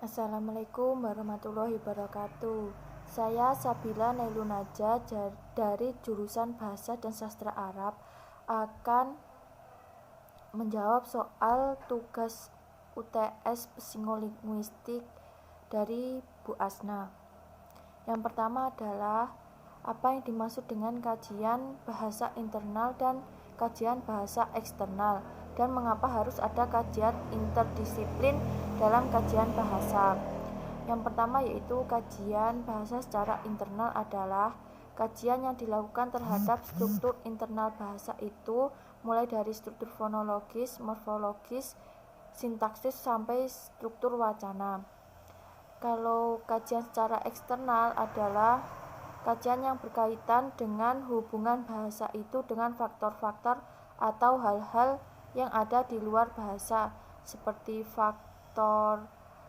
Assalamualaikum warahmatullahi wabarakatuh. Saya Sabila Nailunaja dari jurusan Bahasa dan Sastra Arab akan menjawab soal tugas UTS Psikolinguistik dari Bu Asna. Yang pertama adalah apa yang dimaksud dengan kajian bahasa internal dan kajian bahasa eksternal, dan mengapa harus ada kajian interdisiplin dalam kajian bahasa. Yang pertama yaitu kajian bahasa secara internal adalah kajian yang dilakukan terhadap struktur internal bahasa itu, mulai dari struktur fonologis, morfologis, sintaksis sampai struktur wacana. Kalau kajian secara eksternal adalah kajian yang berkaitan dengan hubungan bahasa itu dengan faktor-faktor atau hal-hal yang ada di luar bahasa, seperti faktor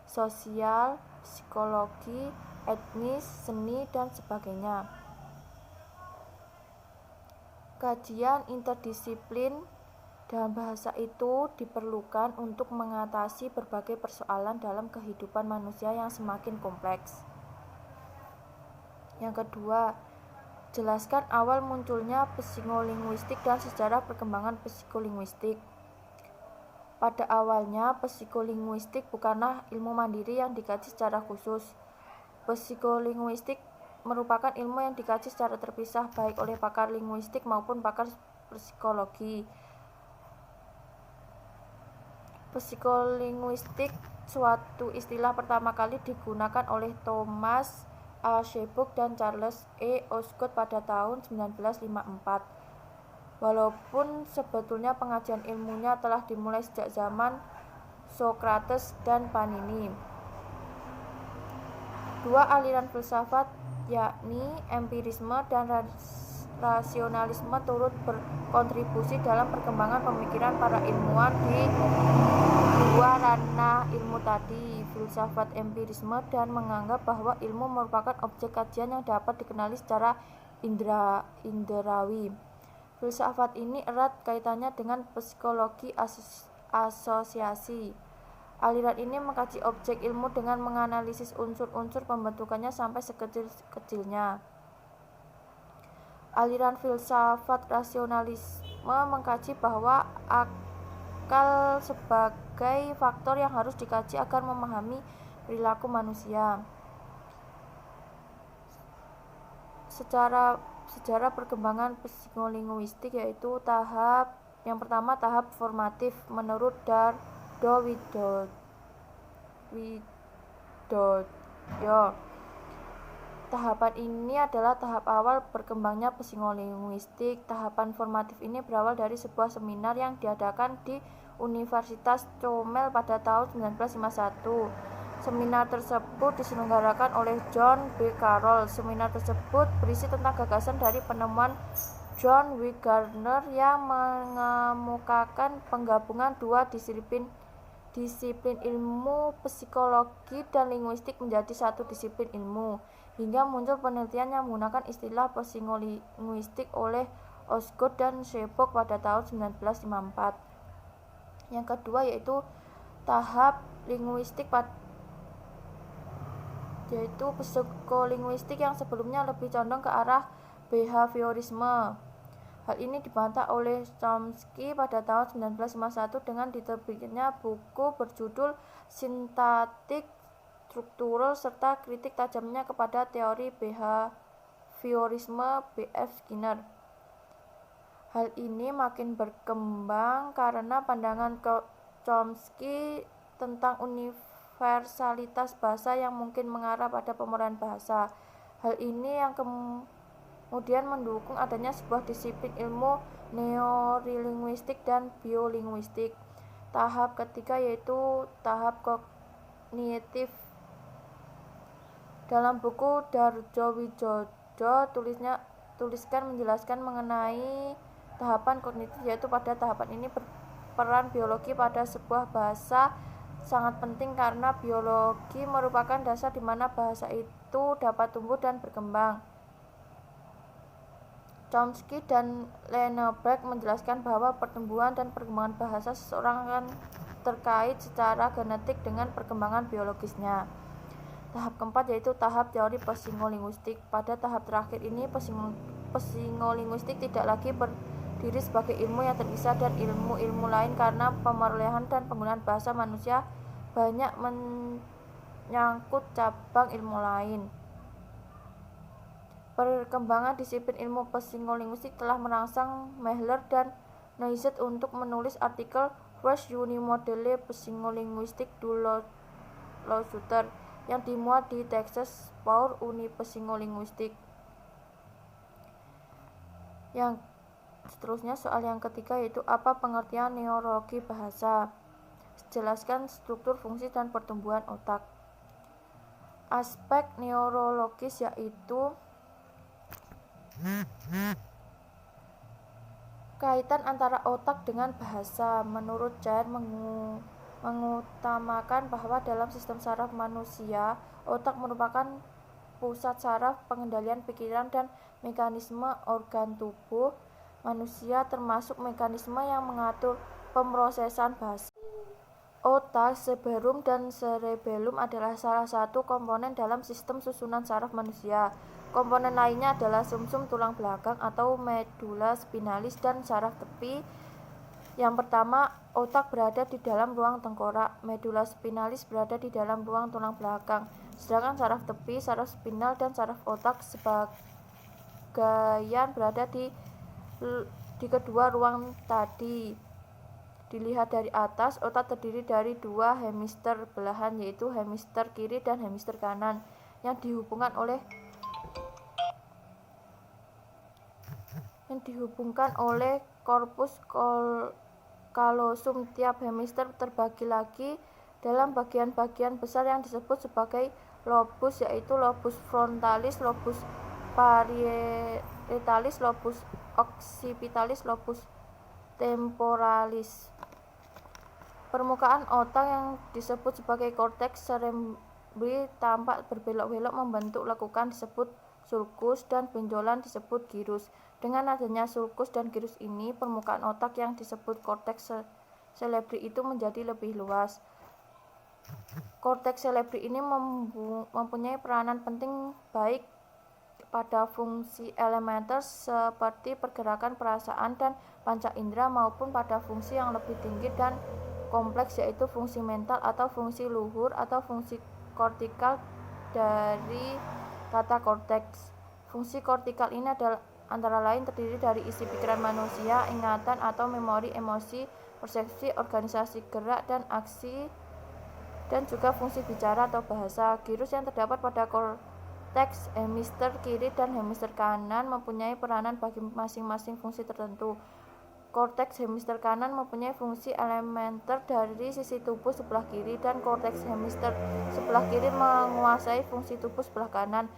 sosial, psikologi, etnis, seni, dan sebagainya. Kajian interdisiplin dalam bahasa itu diperlukan untuk mengatasi berbagai persoalan dalam kehidupan manusia yang semakin kompleks. Yang kedua, jelaskan awal munculnya psikolinguistik dan sejarah perkembangan psikolinguistik. Pada awalnya, psikolinguistik bukanlah ilmu mandiri yang dikaji secara khusus. Psikolinguistik merupakan ilmu yang dikaji secara terpisah baik oleh pakar linguistik maupun pakar psikologi. Psikolinguistik suatu istilah pertama kali digunakan oleh Thomas A. Shelby dan Charles E. Osgood pada tahun 1954. Walaupun sebetulnya pengajian ilmunya telah dimulai sejak zaman Socrates dan Panini. Dua aliran filsafat, yakni empirisme dan rasionalisme, turut berkontribusi dalam perkembangan pemikiran para ilmuwan di dua ranah ilmu tadi, filsafat empirisme, dan menganggap bahwa ilmu merupakan objek kajian yang dapat dikenali secara indrawi. Filsafat ini erat kaitannya dengan psikologi asosiasi. Aliran ini mengkaji objek ilmu dengan menganalisis unsur-unsur pembentukannya sampai sekecil-kecilnya. Aliran filsafat rasionalisme mengkaji bahwa akal sebagai faktor yang harus dikaji agar memahami perilaku manusia. Sejarah perkembangan psikolinguistik yaitu yang pertama tahap formatif menurut Dardo Widoyo. Tahapan ini adalah tahap awal berkembangnya psikolinguistik. Tahapan formatif ini berawal dari sebuah seminar yang diadakan di Universitas Comel pada tahun 1951. Seminar tersebut diselenggarakan oleh John B. Carroll. Seminar tersebut berisi tentang gagasan dari penemuan John W. Gardner yang mengemukakan penggabungan dua disiplin ilmu psikologi dan linguistik menjadi satu disiplin ilmu, hingga muncul penelitian yang menggunakan istilah psikolinguistik oleh Osgood dan Shelby pada tahun 1954. Yang kedua yaitu tahap linguistik, yaitu psikolinguistik yang sebelumnya lebih condong ke arah behaviorisme. Hal ini dibantah oleh Chomsky pada tahun 1951 dengan diterbitnya buku berjudul Sintaktik Struktural serta kritik tajamnya kepada teori behaviorisme B.F. Skinner. Hal ini makin berkembang karena pandangan Chomsky tentang universalitas bahasa yang mungkin mengarah pada pemurnian bahasa. Hal ini yang kemudian mendukung adanya sebuah disiplin ilmu neurolinguistik dan biolinguistik. Tahap ketiga yaitu tahap kognitif. Dalam buku Dardo Widoyo tuliskan menjelaskan mengenai tahapan kognitif, yaitu pada tahapan ini peran biologi pada sebuah bahasa sangat penting karena biologi merupakan dasar di mana bahasa itu dapat tumbuh dan berkembang. Chomsky dan Lenneberg menjelaskan bahwa pertumbuhan dan perkembangan bahasa seseorang akan terkait secara genetik dengan perkembangan biologisnya. Tahap keempat yaitu tahap teori psikolinguistik. Pada tahap terakhir ini psikolinguistik tidak lagi berdiri sebagai ilmu yang terpisah dan ilmu-ilmu lain karena pemerolehan dan penggunaan bahasa manusia banyak menyangkut cabang ilmu lain. Perkembangan disiplin ilmu psikolinguistik telah merangsang Mehler dan Noizet untuk menulis artikel First Unimodele Psikolinguistik du Lausuter yang dimuat di Texas pour Uni Psikolinguistik. Yang seterusnya soal yang ketiga yaitu apa pengertian neurologi bahasa. Jelaskan struktur, fungsi, dan pertumbuhan otak. Aspek neurologis yaitu kaitan antara otak dengan bahasa. Menurut Jair mengutamakan bahwa dalam sistem saraf manusia, otak merupakan pusat saraf pengendalian pikiran dan mekanisme organ tubuh manusia termasuk mekanisme yang mengatur pemrosesan bahasa. Otak, cerebrum, dan cerebellum adalah salah satu komponen dalam sistem susunan saraf manusia. Komponen lainnya adalah sumsum tulang belakang atau medula spinalis dan saraf tepi. Yang pertama, otak berada di dalam ruang tengkorak, medula spinalis berada di dalam ruang tulang belakang, sedangkan saraf tepi, saraf spinal, dan saraf otak sebagian berada di kedua ruang tadi. Dilihat dari atas, otak terdiri dari dua hemisfer belahan yaitu hemisfer kiri dan hemisfer kanan yang dihubungkan oleh korpus kalosum. Tiap hemisfer terbagi lagi dalam bagian-bagian besar yang disebut sebagai lobus yaitu lobus frontalis, lobus parietalis, lobus occipitalis, lobus temporalis. Permukaan otak yang disebut sebagai korteks cerebri tampak berbelok-belok membentuk lekukan disebut sulcus dan benjolan disebut gyrus. Dengan adanya sulcus dan gyrus ini, permukaan otak yang disebut korteks cerebri itu menjadi lebih luas. Korteks cerebri ini mempunyai peranan penting baik pada fungsi elementer seperti pergerakan perasaan dan panca indera maupun pada fungsi yang lebih tinggi dan kompleks yaitu fungsi mental atau fungsi luhur atau fungsi kortikal dari kata korteks. Fungsi kortikal ini adalah antara lain terdiri dari isi pikiran manusia, ingatan atau memori, emosi, persepsi, organisasi gerak dan aksi, dan juga fungsi bicara atau bahasa. Gyrus yang terdapat pada korteks hemisfer kiri dan hemisfer kanan mempunyai peranan bagi masing-masing fungsi tertentu. Korteks hemisfer kanan mempunyai fungsi elementer dari sisi tubuh sebelah kiri dan korteks hemisfer sebelah kiri menguasai fungsi tubuh sebelah kanan.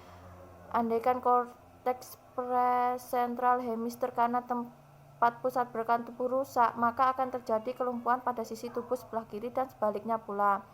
Andaikan korteks presentral hemisfer kanan tempat pusat bergerak tubuh rusak, maka akan terjadi kelumpuhan pada sisi tubuh sebelah kiri dan sebaliknya pula.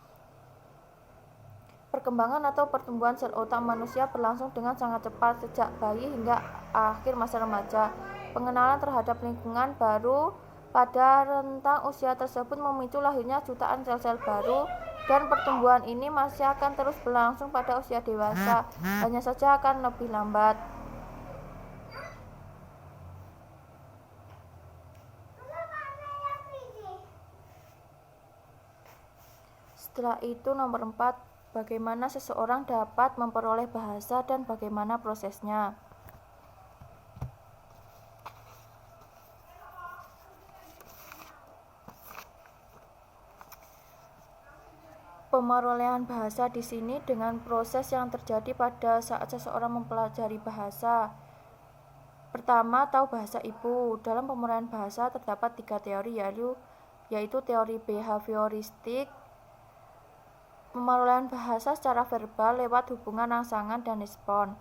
Perkembangan atau pertumbuhan sel otak manusia berlangsung dengan sangat cepat sejak bayi hingga akhir masa remaja. Pengenalan terhadap lingkungan baru pada rentang usia tersebut memicu lahirnya jutaan sel-sel baru dan pertumbuhan ini masih akan terus berlangsung pada usia dewasa, hanya saja akan lebih lambat. Setelah itu nomor 4, bagaimana seseorang dapat memperoleh bahasa dan bagaimana prosesnya. Pemerolehan bahasa di sini dengan proses yang terjadi pada saat seseorang mempelajari bahasa. Pertama, tahu bahasa ibu. Dalam pemerolehan bahasa terdapat 3 teori yaitu teori behavioristik, pemerolehan bahasa secara verbal lewat hubungan rangsangan dan respon.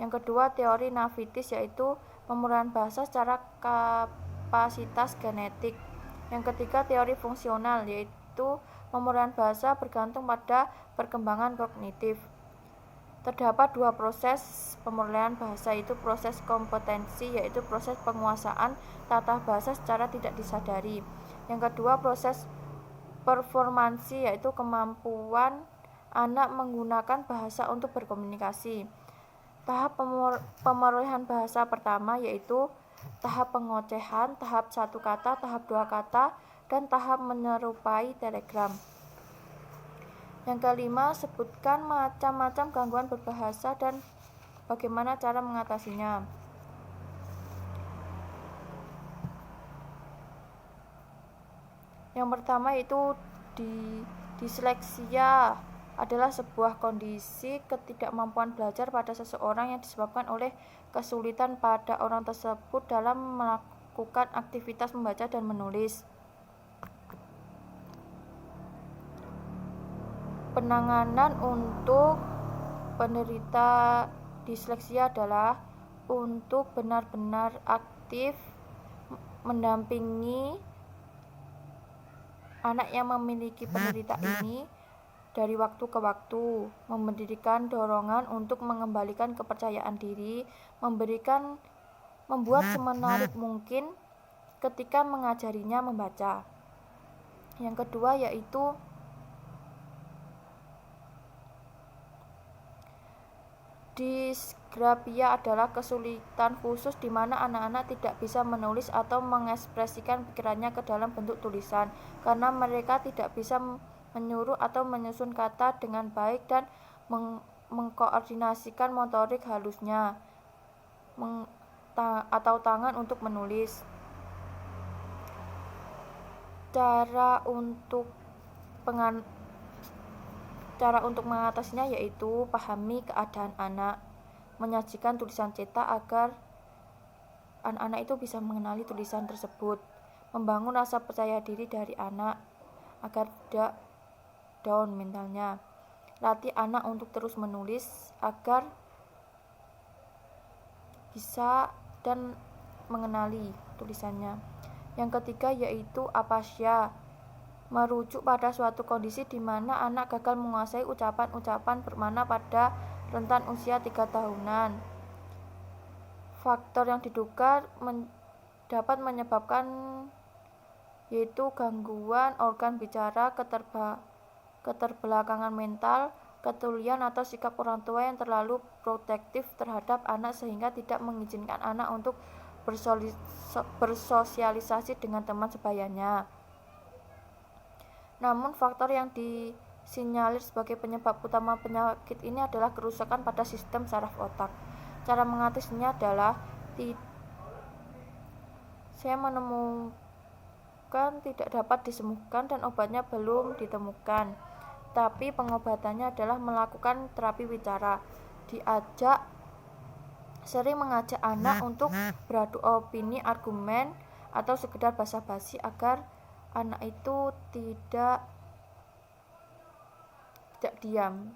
Yang kedua, teori navitis yaitu pemerolehan bahasa secara kapasitas genetik. Yang ketiga, teori fungsional yaitu pemerolehan bahasa bergantung pada perkembangan kognitif. Terdapat 2 proses pemerolehan bahasa yaitu proses kompetensi yaitu proses penguasaan tata bahasa secara tidak disadari. Yang kedua, proses performansi, yaitu kemampuan anak menggunakan bahasa untuk berkomunikasi. Tahap pemerolehan bahasa pertama yaitu tahap pengocehan, tahap 1 kata, tahap 2 kata, dan tahap menyerupai telegram. Yang kelima, sebutkan macam-macam gangguan berbahasa dan bagaimana cara mengatasinya. Yang pertama yaitu disleksia adalah sebuah kondisi ketidakmampuan belajar pada seseorang yang disebabkan oleh kesulitan pada orang tersebut dalam melakukan aktivitas membaca dan menulis. Penanganan untuk penderita disleksia adalah untuk benar-benar aktif mendampingi anak yang memiliki penderita ini dari waktu ke waktu, memberikan dorongan untuk mengembalikan kepercayaan diri, membuat semenarik mungkin ketika mengajarinya membaca. Yang kedua yaitu disgrafia adalah kesulitan khusus di mana anak-anak tidak bisa menulis atau mengekspresikan pikirannya ke dalam bentuk tulisan karena mereka tidak bisa menyuruh atau menyusun kata dengan baik dan mengkoordinasikan motorik halusnya atau tangan untuk menulis. Cara untuk mengatasinya yaitu pahami keadaan anak, menyajikan tulisan cetak agar anak-anak itu bisa mengenali tulisan tersebut, membangun rasa percaya diri dari anak agar tidak down mentalnya, latih anak untuk terus menulis agar bisa dan mengenali tulisannya. Yang ketiga yaitu apasia, merujuk pada suatu kondisi di mana anak gagal menguasai ucapan-ucapan bermakna pada rentan usia 3 tahunan. Faktor yang diduga dapat menyebabkan yaitu gangguan organ bicara, keterbelakangan mental, ketulian atau sikap orang tua yang terlalu protektif terhadap anak sehingga tidak mengizinkan anak untuk bersosialisasi dengan teman sebayanya. Namun faktor yang disinyalir sebagai penyebab utama penyakit ini adalah kerusakan pada sistem saraf otak. Cara mengatasinya adalah saya menemukan tidak dapat disembuhkan dan obatnya belum ditemukan. Tapi pengobatannya adalah melakukan terapi bicara. Sering mengajak anak untuk beradu opini, argumen, atau sekedar basa-basi agar anak itu tidak diam.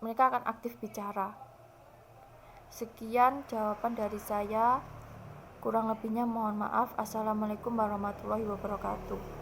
Mereka akan aktif bicara. Sekian jawaban dari saya. Kurang lebihnya mohon maaf. Assalamualaikum warahmatullahi wabarakatuh.